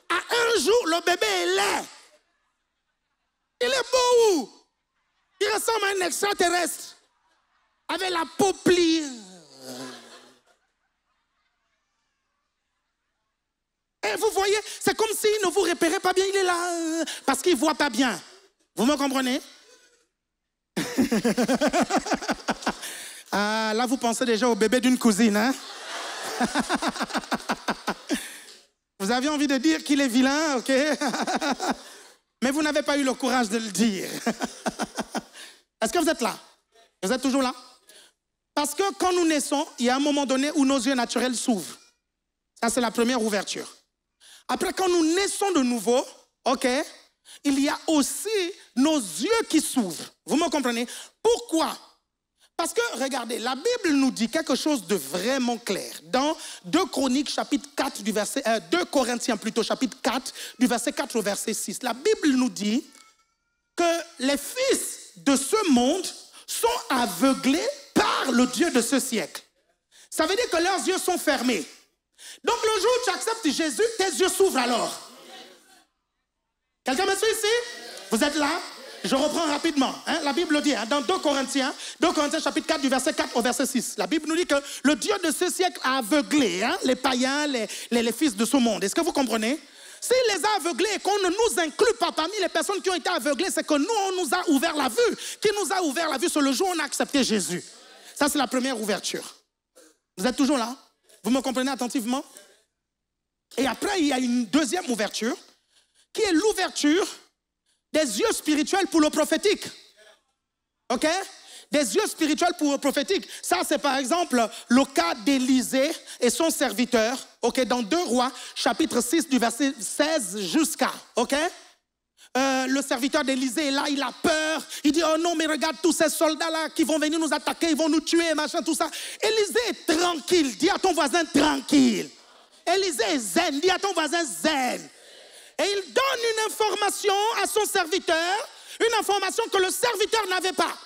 À un jour, le bébé est laid. Il est beau. Il ressemble à un extraterrestre. Avec la peau pliée. Et vous voyez, c'est comme s'il ne vous repérait pas bien. Il est là, parce qu'il ne voit pas bien. Vous me comprenez? Ah, là, vous pensez déjà au bébé d'une cousine, hein? Vous avez envie de dire qu'il est vilain, ok? Mais vous n'avez pas eu le courage de le dire. Est-ce que vous êtes là? Vous êtes toujours là? Parce que quand nous naissons, il y a un moment donné où nos yeux naturels s'ouvrent. Ça, c'est la première ouverture. Après, quand nous naissons de nouveau, ok, il y a aussi nos yeux qui s'ouvrent. Vous me comprenez? Pourquoi? Parce que, regardez, la Bible nous dit quelque chose de vraiment clair. Dans 2 Chroniques, chapitre 4, du verset, 2 Corinthiens plutôt, chapitre 4, du verset 4 au verset 6. La Bible nous dit que les fils de ce monde sont aveuglés par le Dieu de ce siècle. Ça veut dire que leurs yeux sont fermés. Donc le jour où tu acceptes Jésus, tes yeux s'ouvrent alors. Quelqu'un me suit ici? Vous êtes là? Je reprends rapidement. Hein? La Bible dit, hein, dans 2 Corinthiens chapitre 4 du verset 4 au verset 6. La Bible nous dit que le Dieu de ce siècle a aveuglé, hein, les païens, les fils de ce monde. Est-ce que vous comprenez? S'il les a aveuglés et qu'on ne nous inclut pas parmi les personnes qui ont été aveuglées, c'est que nous, on nous a ouvert la vue. Qui nous a ouvert la vue sur le jour où on a accepté Jésus. Ça, c'est la première ouverture. Vous êtes toujours là? Vous me comprenez attentivement? Et après, il y a une deuxième ouverture, qui est l'ouverture des yeux spirituels pour le prophétique. OK? Des yeux spirituels pour le prophétique. Ça, c'est par exemple le cas d'Élisée et son serviteur. OK? Dans 2 Rois, chapitre 6, du verset 16 jusqu'à. OK? Le serviteur d'Élisée est là, il a peur. Il dit, oh non, mais regarde tous ces soldats-là qui vont venir nous attaquer, ils vont nous tuer, machin, tout ça. Élisée est tranquille. Dis à ton voisin, tranquille. Élisée est zen. Dis à ton voisin, zen. Et il donne une information à son serviteur, une information que le serviteur n'avait pas.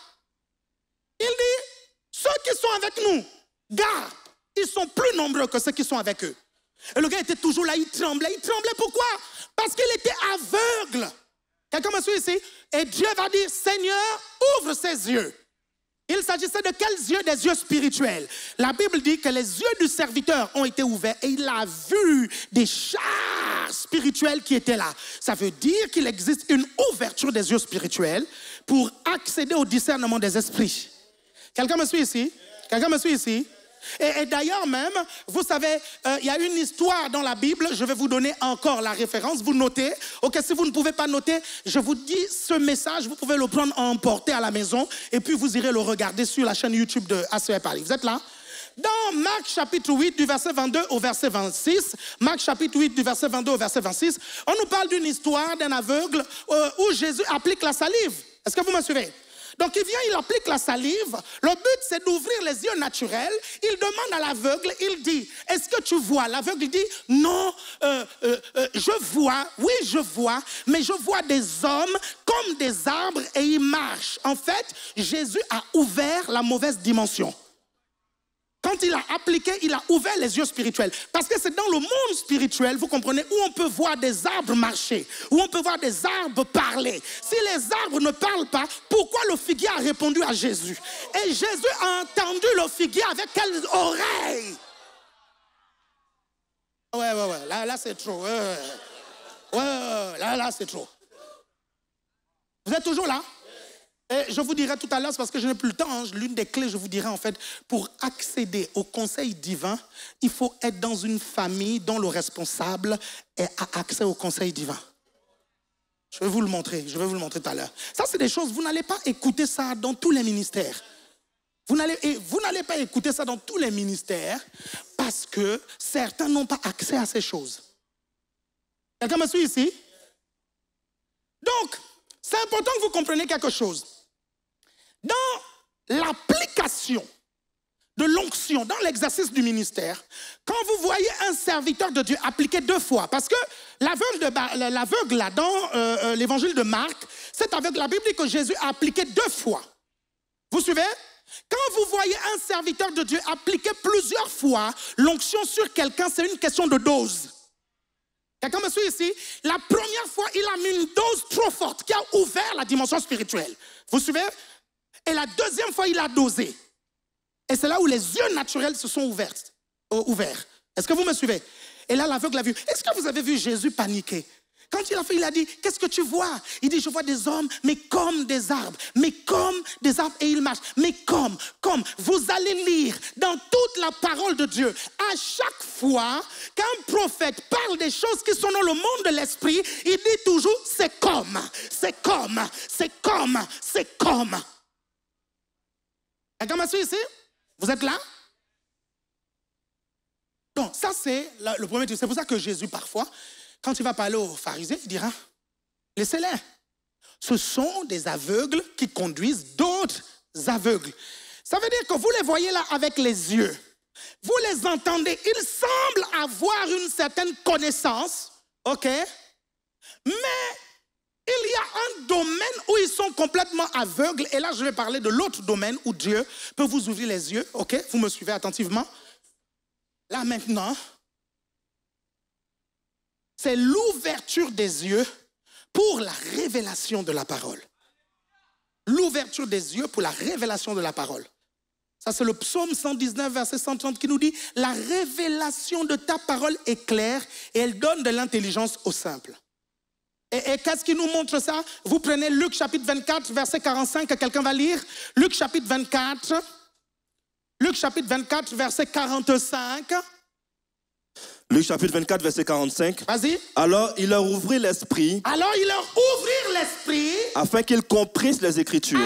Il dit, ceux qui sont avec nous, gars, ils sont plus nombreux que ceux qui sont avec eux. Et le gars était toujours là, il tremblait. Il tremblait pourquoi? Parce qu'il était aveugle. Quelqu'un me suit ici? Et Dieu va dire, Seigneur, ouvre ses yeux. Il s'agissait de quels yeux? Des yeux spirituels. La Bible dit que les yeux du serviteur ont été ouverts et il a vu des chars spirituels qui étaient là. Ça veut dire qu'il existe une ouverture des yeux spirituels pour accéder au discernement des esprits. Quelqu'un me suit ici? Quelqu'un me suit ici? Et d'ailleurs même, vous savez, il y a une histoire dans la Bible, je vais vous donner encore la référence, vous notez. Ok, si vous ne pouvez pas noter, je vous dis ce message, vous pouvez le prendre à emporter à la maison et puis vous irez le regarder sur la chaîne YouTube de ACF Paris. Vous êtes là? Dans Marc chapitre 8 du verset 22 au verset 26, Marc chapitre 8 du verset 22 au verset 26, on nous parle d'une histoire d'un aveugle où Jésus applique la salive. Est-ce que vous me suivez? Donc il vient, il applique la salive. Le but, c'est d'ouvrir les yeux naturels. Il demande à l'aveugle, il dit, est-ce que tu vois? L'aveugle dit, non, je vois, oui je vois, mais je vois des hommes comme des arbres et ils marchent. En fait, Jésus a ouvert la mauvaise dimension. Quand il a appliqué, il a ouvert les yeux spirituels. Parce que c'est dans le monde spirituel, vous comprenez, où on peut voir des arbres marcher, où on peut voir des arbres parler. Si les arbres ne parlent pas, pourquoi le figuier a répondu à Jésus? Et Jésus a entendu le figuier avec quelles oreilles? Ouais, là c'est trop. Là c'est trop. Vous êtes toujours là? Et je vous dirai tout à l'heure, c'est parce que je n'ai plus le temps, hein, l'une des clés, je vous dirai en fait, pour accéder au conseil divin, il faut être dans une famille dont le responsable a accès au conseil divin. Je vais vous le montrer tout à l'heure. Ça, c'est des choses, vous n'allez pas écouter ça dans tous les ministères. Vous n'allez pas écouter ça dans tous les ministères parce que certains n'ont pas accès à ces choses. Quelqu'un me suit ici? Donc, c'est important que vous compreniez quelque chose. Dans l'application de l'onction, dans l'exercice du ministère, quand vous voyez un serviteur de Dieu appliqué 2 fois, parce que l'aveugle là, dans l'évangile de Marc, cet aveugle, la Bible dit que Jésus a appliqué 2 fois. Vous suivez? Quand vous voyez un serviteur de Dieu appliquer plusieurs fois l'onction sur quelqu'un, c'est une question de dose. Quelqu'un me suit ici? La première fois, il a mis une dose trop forte qui a ouvert la dimension spirituelle. Vous suivez? Et la deuxième fois, il a dosé. Et c'est là où les yeux naturels se sont ouverts. Est-ce que vous me suivez? Et là, l'aveugle a vu. Est-ce que vous avez vu Jésus paniquer? Quand il a fait, il a dit, qu'est-ce que tu vois? Il dit, je vois des hommes, mais comme des arbres. Mais comme des arbres, et ils marchent. Mais comme. Vous allez lire dans toute la parole de Dieu. À chaque fois qu'un prophète parle des choses qui sont dans le monde de l'esprit, il dit toujours, c'est comme. Quelqu'un m'a suivi ici? Vous êtes là? Donc, ça c'est le premier truc. C'est pour ça que Jésus, parfois, quand il va parler aux pharisiens, il dira, laissez-les. Ce sont des aveugles qui conduisent d'autres aveugles. Ça veut dire que vous les voyez là avec les yeux. Vous les entendez. Ils semblent avoir une certaine connaissance. OK? Mais il y a un domaine où ils sont complètement aveugles. Et là, je vais parler de l'autre domaine où Dieu peut vous ouvrir les yeux. OK? Vous me suivez attentivement? Là, maintenant, c'est l'ouverture des yeux pour la révélation de la parole. L'ouverture des yeux pour la révélation de la parole. Ça, c'est le psaume 119, verset 130 qui nous dit « La révélation de ta parole est claire et elle donne de l'intelligence aux simples. » Et qu'est-ce qui nous montre ça? Vous prenez Luc chapitre 24, verset 45, que quelqu'un va lire. Luc chapitre 24, verset 45. Luc chapitre 24, verset 45. Vas-y. Alors il leur ouvrit l'esprit. Afin qu'ils comprissent les Écritures.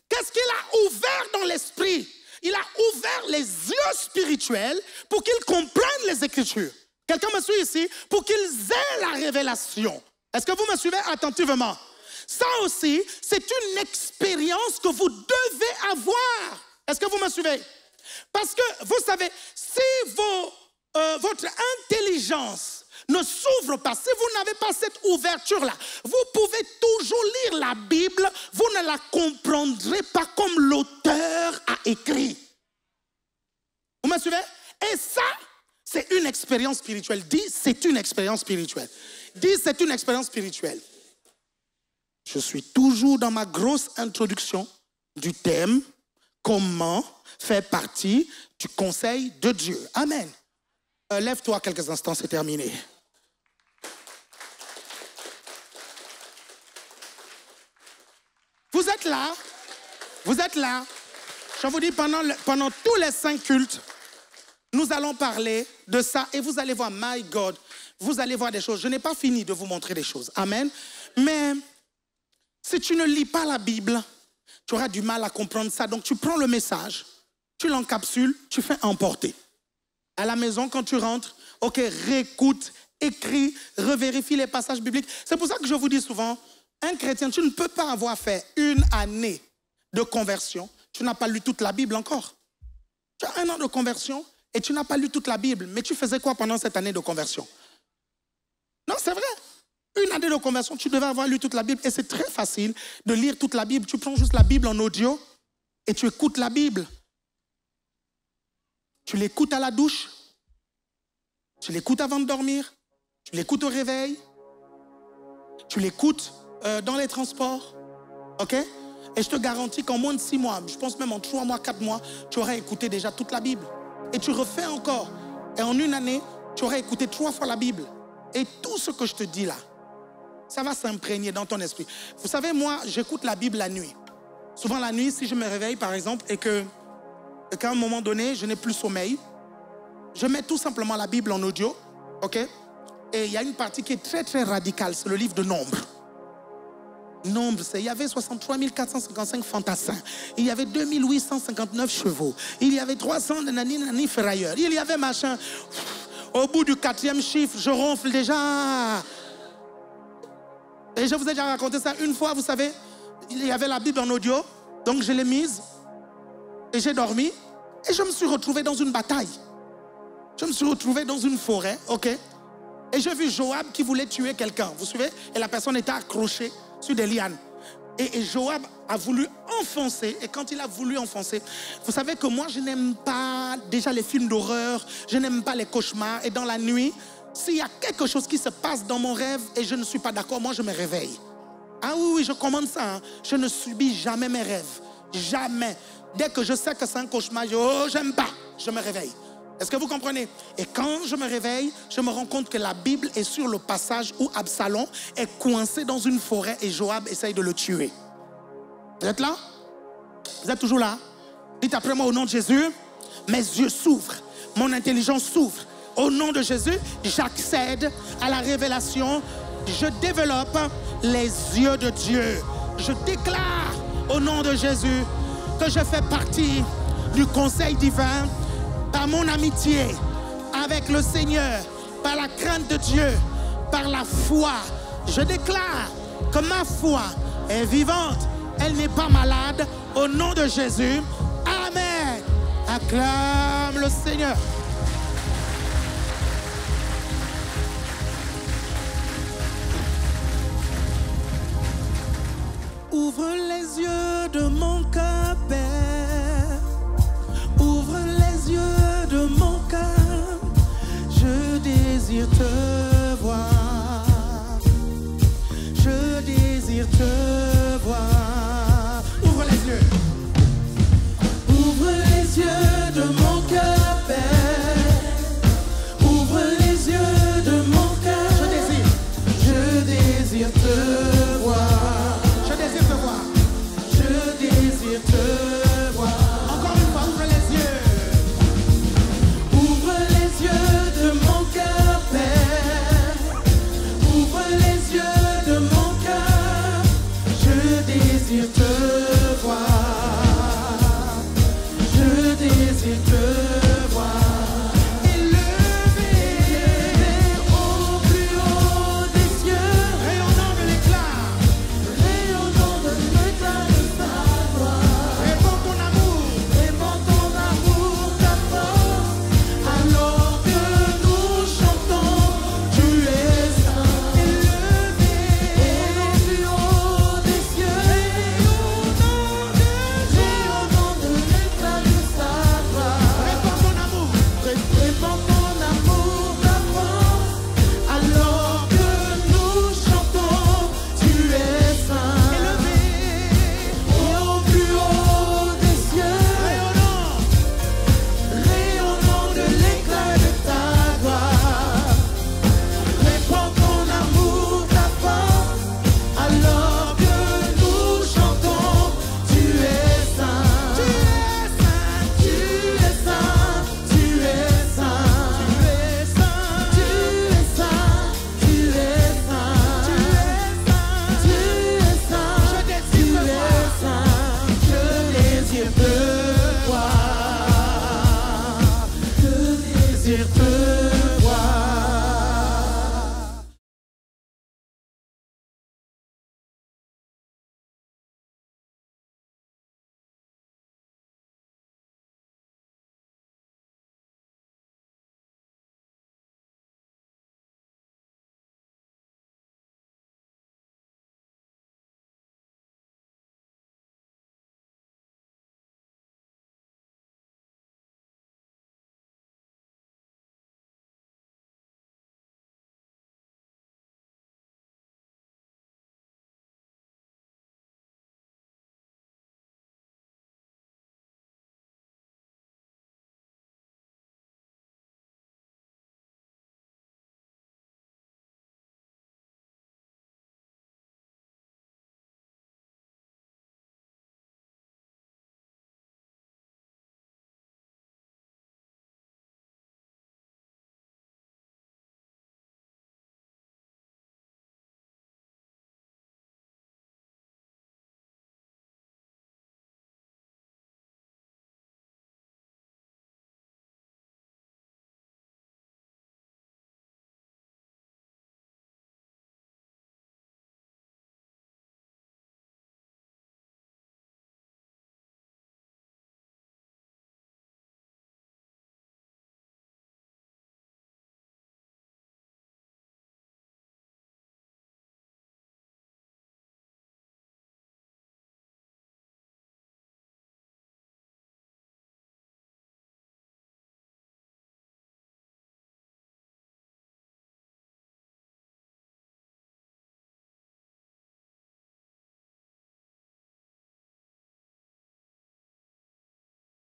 Qu'est-ce qu'il a ouvert dans l'esprit? Il a ouvert les yeux spirituels pour qu'ils comprennent les Écritures. Quelqu'un me suit ici? Pour qu'ils aient la révélation. Est-ce que vous me suivez attentivement? Ça aussi, c'est une expérience que vous devez avoir. Est-ce que vous me suivez? Parce que, vous savez, si votre intelligence ne s'ouvre pas, si vous n'avez pas cette ouverture-là, vous pouvez toujours lire la Bible, vous ne la comprendrez pas comme l'auteur a écrit. Vous me suivez? Et ça, c'est une expérience spirituelle. Dis, c'est une expérience spirituelle. Dis, c'est une expérience spirituelle. Je suis toujours dans ma grosse introduction du thème « Comment faire partie du conseil de Dieu ». Amen. Lève-toi quelques instants, c'est terminé. Vous êtes là. Je vous dis, pendant tous les 5 cultes, nous allons parler de ça et vous allez voir, my God, vous allez voir des choses. Je n'ai pas fini de vous montrer des choses. Amen. Mais si tu ne lis pas la Bible, tu auras du mal à comprendre ça. Donc tu prends le message, tu l'encapsules, tu fais emporter. À la maison, quand tu rentres, ok, réécoute, écris, revérifie les passages bibliques. C'est pour ça que je vous dis souvent, un chrétien, tu ne peux pas avoir fait 1 année de conversion. Tu n'as pas lu toute la Bible encore. Tu as 1 an de conversion et tu n'as pas lu toute la Bible. Mais tu faisais quoi pendant cette année de conversion? Non, c'est vrai. 1 année de conversion, tu devais avoir lu toute la Bible. Et c'est très facile de lire toute la Bible. Tu prends juste la Bible en audio et tu écoutes la Bible. Tu l'écoutes à la douche. Tu l'écoutes avant de dormir. Tu l'écoutes au réveil. Tu l'écoutes dans les transports. OK? Et je te garantis qu'en moins de 6 mois, je pense même en 3 mois, 4 mois, tu aurais écouté déjà toute la Bible. Et tu refais encore. Et en 1 année, tu aurais écouté 3 fois la Bible. Et tout ce que je te dis là, ça va s'imprégner dans ton esprit. Vous savez, moi, j'écoute la Bible la nuit. Souvent la nuit, si je me réveille, par exemple, et qu'à un moment donné, je n'ai plus sommeil, je mets tout simplement la Bible en audio, ok? Et il y a une partie qui est très, très radicale, c'est le livre de Nombres. Nombres, il y avait 63 455 fantassins. Il y avait 2859 chevaux. Il y avait 300 de nani ferrailleurs. Il y avait machin. Au bout du 4e chiffre, je ronfle déjà. Et je vous ai déjà raconté ça une fois, vous savez. Il y avait la Bible en audio. Donc je l'ai mise. Et j'ai dormi. Et je me suis retrouvé dans une bataille. Je me suis retrouvé dans une forêt, ok? Et j'ai vu Joab qui voulait tuer quelqu'un, vous suivez? Et la personne était accrochée sur des lianes. Et Joab a voulu enfoncer. Et quand il a voulu enfoncer, vous savez que moi, je n'aime pas déjà les films d'horreur. Je n'aime pas les cauchemars. Et dans la nuit, s'il y a quelque chose qui se passe dans mon rêve et je ne suis pas d'accord, moi, je me réveille. Ah oui, je commande ça. Hein. Je ne subis jamais mes rêves. Jamais. Dès que je sais que c'est un cauchemar, j'aime pas. Je me réveille. Est-ce que vous comprenez? Et quand je me réveille, je me rends compte que la Bible est sur le passage où Absalom est coincé dans une forêt et Joab essaye de le tuer. Vous êtes là? Vous êtes toujours là? Dites après moi au nom de Jésus, mes yeux s'ouvrent, mon intelligence s'ouvre. Au nom de Jésus, j'accède à la révélation, je développe les yeux de Dieu. Je déclare au nom de Jésus que je fais partie du conseil divin par mon amitié avec le Seigneur, par la crainte de Dieu, par la foi. Je déclare que ma foi est vivante, elle n'est pas malade. Au nom de Jésus, Amen. Acclame le Seigneur. Ouvre les yeux de mon cœur, Père. Ouvre les yeux de mon cœur. Je désire te voir. Je désire te voir. Ouvre les yeux. dire peu